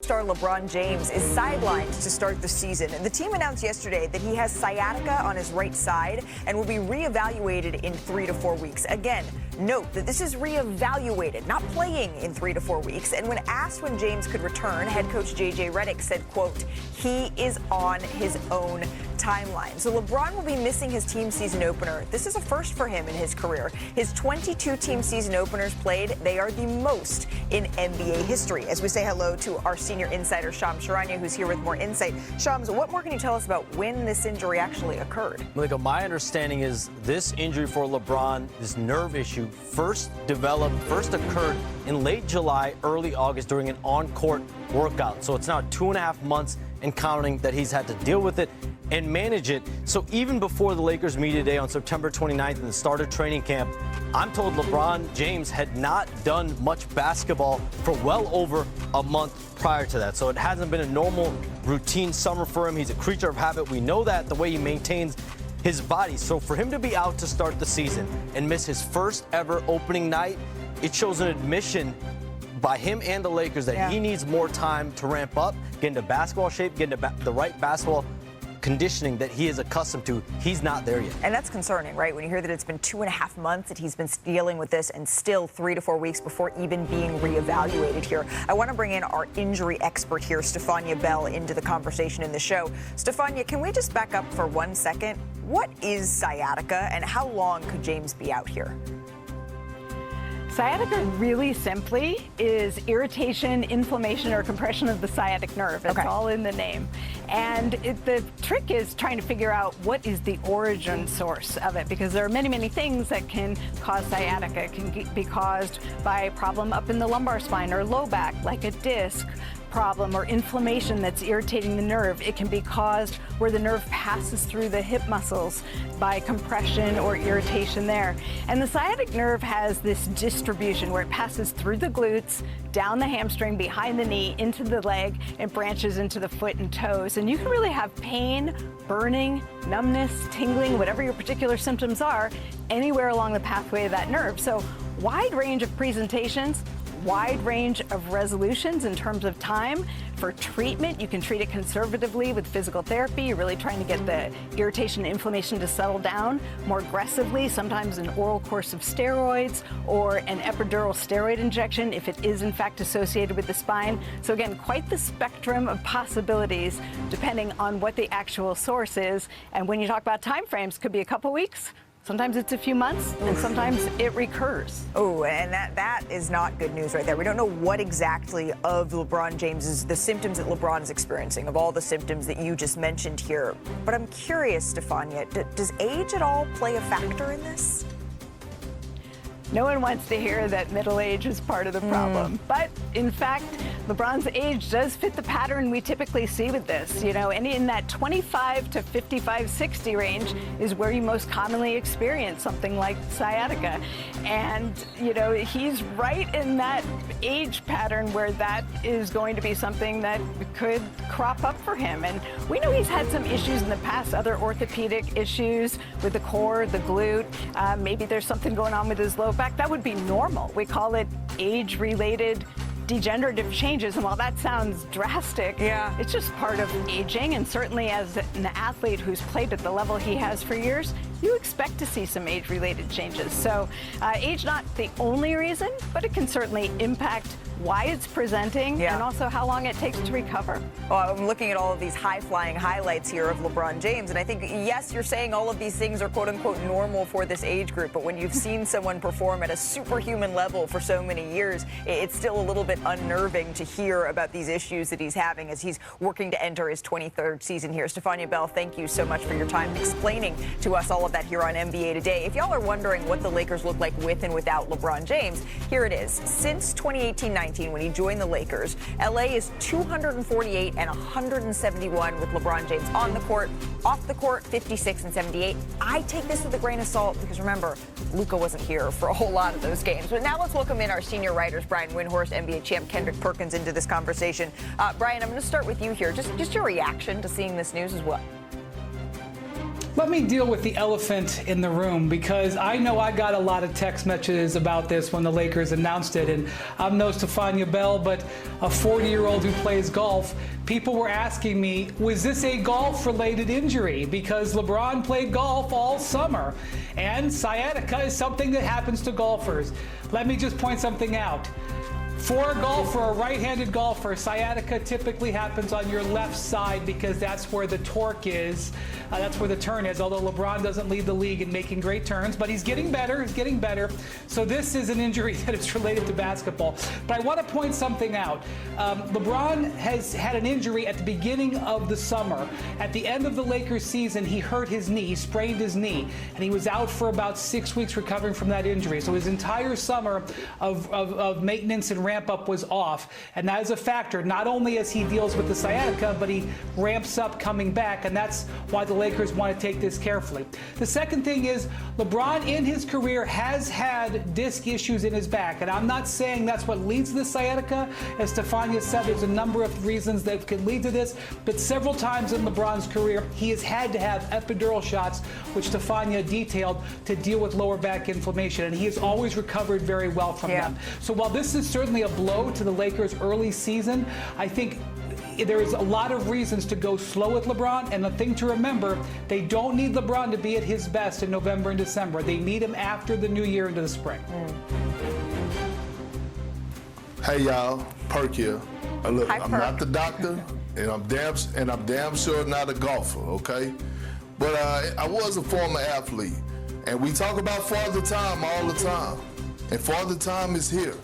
Star LeBron James is sidelined to start the season. And the team announced yesterday that he has sciatica on his right side and will be reevaluated in 3 to 4 weeks. Again, note that this is reevaluated, not playing in 3 to 4 weeks. And when asked when James could return, head coach Redick said, quote, he is on his own timeline. So LeBron will be missing his team season opener. This is a first for him in his career. His 22 team season openers played, they are the most in NBA history. As we say hello to our senior insider, Shams Charania, who's here with more insight. Shams, what more can you tell us about when this injury actually occurred? Malika, my understanding is this injury for LeBron, this nerve issue, first occurred in late July, early August during an on-court workout. So it's now 2.5 months and counting that he's had to deal with it and manage it. So even before the Lakers media day on September 29th and the start of training camp, I'm told LeBron James had not done much basketball for well over a month prior to that. So it hasn't been a normal routine summer for him. He's a creature of habit. We know that, the way he maintains his body. So for him to be out to start the season and miss his first ever opening night, it shows an admission by him and the Lakers that he needs more time to ramp up, get into basketball shape, get into the right basketball conditioning that he is accustomed to. He's not there yet. And that's concerning, right? When you hear that it's been 2.5 months that he's been dealing with this and still 3 to 4 weeks before even being reevaluated here. I want to bring in our injury expert here, Stefania Bell, into the conversation in the show. Stefania, can we just back up for 1 second? What is sciatica and how long could James be out here? Sciatica, really simply, is irritation, inflammation, or compression of the sciatic nerve. It's all in the name. And the trick is trying to figure out what is the origin source of it, because there are many, many things that can cause sciatica. It can be caused by a problem up in the lumbar spine or low back, like a disc problem or inflammation that's irritating the nerve. It can be caused where the nerve passes through the hip muscles by compression or irritation there. And the sciatic nerve has this distribution where it passes through the glutes, down the hamstring, behind the knee, into the leg, and branches into the foot and toes. And you can really have pain, burning, numbness, tingling, whatever your particular symptoms are, anywhere along the pathway of that nerve. So wide range of presentations, wide range of resolutions in terms of time. For treatment, you can treat it conservatively with physical therapy. You're really trying to get the irritation and inflammation to settle down. More aggressively, sometimes an oral course of steroids or an epidural steroid injection if it is in fact associated with the spine. So again, quite the spectrum of possibilities depending on what the actual source is. And when you talk about time frames, could be a couple weeks. Sometimes it's a few months, and sometimes it recurs. Oh, and that is not good news right there. We don't know what exactly of LeBron James's, the symptoms that LeBron is experiencing, of all the symptoms that you just mentioned here. But I'm curious, Stefania, does age at all play a factor in this? No one wants to hear that middle age is part of the problem. But in fact, LeBron's age does fit the pattern we typically see with this. You know, and in that 25 to 55, 60 range is where you most commonly experience something like sciatica. And, you know, he's right in that age pattern where that is going to be something that could crop up for him. And we know he's had some issues in the past, other orthopedic issues with the core, the glute. Maybe there's something going on with his low back. That would be normal. We call it age-related degenerative changes, and while that sounds drastic, it's just part of aging. And certainly as an athlete who's played at the level he has for years, you expect to see some age-related changes. So age not the only reason, but it can certainly impact why it's presenting and also how long it takes to recover. Well, I'm looking at all of these high-flying highlights here of LeBron James, and I think, yes, you're saying all of these things are quote-unquote normal for this age group, but when you've seen someone perform at a superhuman level for so many years, it's still a little bit unnerving to hear about these issues that he's having as he's working to enter his 23rd season here. Stefania Bell, thank you so much for your time explaining to us all of that here on NBA Today. If y'all are wondering what the Lakers look like with and without LeBron James, here it is. Since 2018-19, when he joined the Lakers, LA is 248 and 171 with LeBron James on the court. Off the court, 56 and 78. I take this with a grain of salt because, remember, Luka wasn't here for a whole lot of those games. But now let's welcome in our senior writers, Brian Windhorst, NBA champ Kendrick Perkins, into this conversation. Brian, I'm going to start with you here. Just your reaction to seeing this news as well. Let me deal with the elephant in the room, because I know I got a lot of text messages about this when the Lakers announced it, and I'm no Stephania Bell, but a 40-year-old who plays golf. People were asking me, was this a golf-related injury? Because LeBron played golf all summer, and sciatica is something that happens to golfers. Let me just point something out. For a golfer, a right-handed golfer, sciatica typically happens on your left side because that's where the torque is. That's where the turn is, although LeBron doesn't lead the league in making great turns, but he's getting better. He's getting better. So this is an injury that is related to basketball. But I want to point something out. LeBron has had an injury at the beginning of the summer. At the end of the Lakers season, he hurt his knee, he sprained his knee, and he was out for about 6 weeks recovering from that injury. So his entire summer of maintenance and ramp up was off, and that is a factor, not only as he deals with the sciatica, but he ramps up coming back, and that's why the Lakers want to take this carefully. The second thing is, LeBron in his career has had disc issues in his back, and I'm not saying that's what leads to the sciatica. As Stephania said, there's a number of reasons that could lead to this, but several times in LeBron's career, he has had to have epidural shots, which Stephania detailed, to deal with lower back inflammation, and he has always recovered very well from them. So while this is certainly a blow to the Lakers' early season, I think there is a lot of reasons to go slow with LeBron, and the thing to remember, they don't need LeBron to be at his best in November and December. They need him after the new year into the spring. Hey y'all, Perk here. Look, Hi, I'm Perk. not the doctor, and I'm damn sure not a golfer, okay? But I was a former athlete, and we talk about Father Time all the time, and Father Time is here.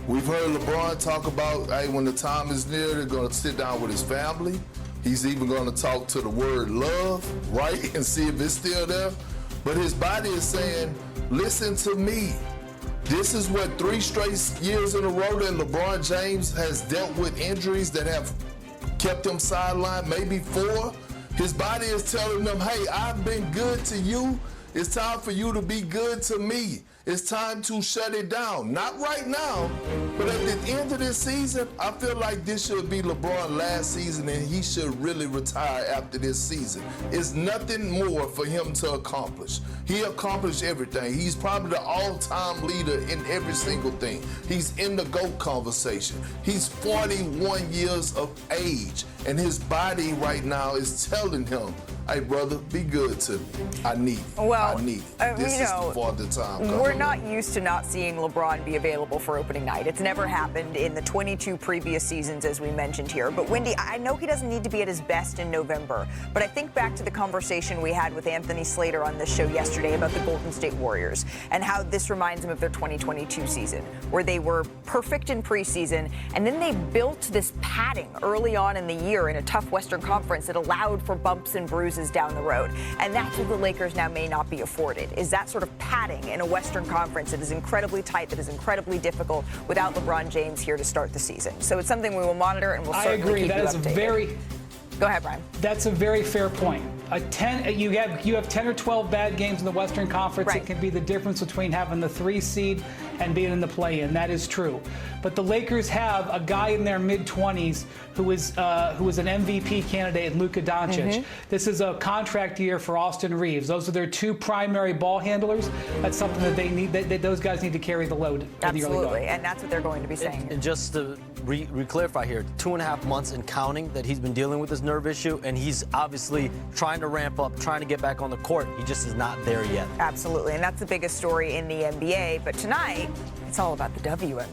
We've heard LeBron talk about, hey, when the time is near, they're going to sit down with his family. He's even going to talk to the word love, right, and see if it's still there. But his body is saying, listen to me. This is what 3 straight years in a row that LeBron James has dealt with injuries that have kept him sidelined, maybe 4. His body is telling them, hey, I've been good to you. It's time for you to be good to me. It's time to shut it down. Not right now, but at the end of this season, I feel like this should be LeBron's last season, and he should really retire after this season. It's nothing more for him to accomplish. He accomplished everything. He's probably the all-time leader in every single thing. He's in the GOAT conversation. He's 41 years of age, and his body right now is telling him, hey, brother, be good to me. I need it. Well, I need it. This is the Father Time coming. We're not used to not seeing LeBron be available for opening night. It's never happened in the 22 previous seasons, as we mentioned here. But, Wendy, I know he doesn't need to be at his best in November, but I think back to the conversation we had with Anthony Slater on this show yesterday about the Golden State Warriors and how this reminds him of their 2022 season, where they were perfect in preseason, and then they built this padding early on in the year in a tough Western Conference that allowed for bumps and bruises down the road. And that's what the Lakers now may not be afforded, is that sort of padding in a Western Conference that is incredibly tight, that is incredibly difficult without LeBron James here to start the season. So it's something we will monitor, and we'll certainly keep you updated. Go ahead, Brian. That's a very fair point. You have 10 or 12 bad games in the Western Conference. Right. It can be the difference between having the 3 seed and being in the play-in. That is true. But the Lakers have a guy in their mid-20s who is an MVP candidate, Luka Doncic. This is a contract year for Austin Reeves. Those are their 2 primary ball handlers. That's something that they need. That those guys need to carry the load. Absolutely, and that's what they're going to be saying. And just to re-clarify here, 2.5 months and counting that he's been dealing with this nerve issue, and he's obviously trying to ramp up, trying to get back on the court. He just is not there yet. Absolutely, and that's the biggest story in the NBA. But tonight, it's all about the WNBA.